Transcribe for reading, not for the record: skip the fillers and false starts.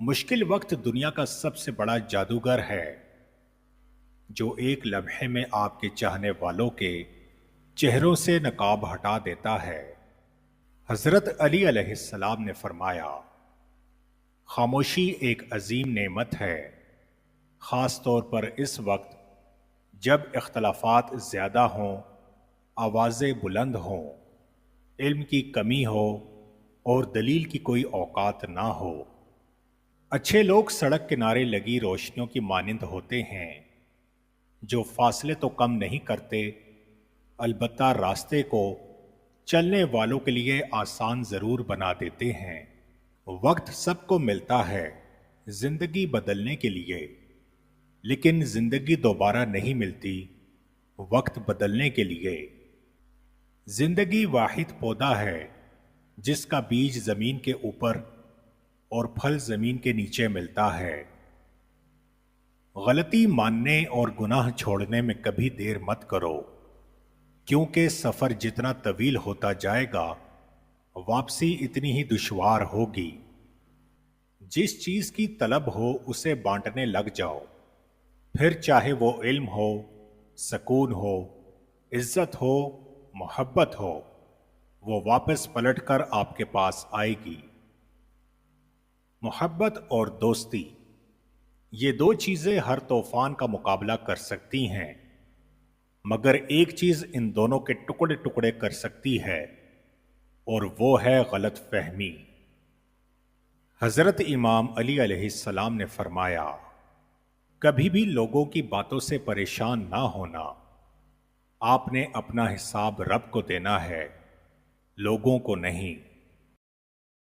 مشکل وقت دنیا کا سب سے بڑا جادوگر ہے جو ایک لمحے میں آپ کے چاہنے والوں کے چہروں سے نقاب ہٹا دیتا ہے۔ حضرت علی علیہ السلام نے فرمایا، خاموشی ایک عظیم نعمت ہے، خاص طور پر اس وقت جب اختلافات زیادہ ہوں، آوازیں بلند ہوں، علم کی کمی ہو اور دلیل کی کوئی اوقات نہ ہو۔ اچھے لوگ سڑک کنارے لگی روشنیوں کی مانند ہوتے ہیں جو فاصلے تو کم نہیں کرتے، البتہ راستے کو چلنے والوں کے لیے آسان ضرور بنا دیتے ہیں۔ وقت سب کو ملتا ہے زندگی بدلنے کے لیے، لیکن زندگی دوبارہ نہیں ملتی وقت بدلنے کے لیے۔ زندگی واحد پودا ہے جس کا بیج زمین کے اوپر اور پھل زمین کے نیچے ملتا ہے۔ غلطی ماننے اور گناہ چھوڑنے میں کبھی دیر مت کرو، کیونکہ سفر جتنا طویل ہوتا جائے گا واپسی اتنی ہی دشوار ہوگی۔ جس چیز کی طلب ہو اسے بانٹنے لگ جاؤ، پھر چاہے وہ علم ہو، سکون ہو، عزت ہو، محبت ہو، وہ واپس پلٹ کر آپ کے پاس آئے گی۔ محبت اور دوستی، یہ دو چیزیں ہر طوفان کا مقابلہ کر سکتی ہیں، مگر ایک چیز ان دونوں کے ٹکڑے ٹکڑے کر سکتی ہے، اور وہ ہے غلط فہمی۔ حضرت امام علی علیہ السلام نے فرمایا، کبھی بھی لوگوں کی باتوں سے پریشان نہ ہونا، آپ نے اپنا حساب رب کو دینا ہے، لوگوں کو نہیں۔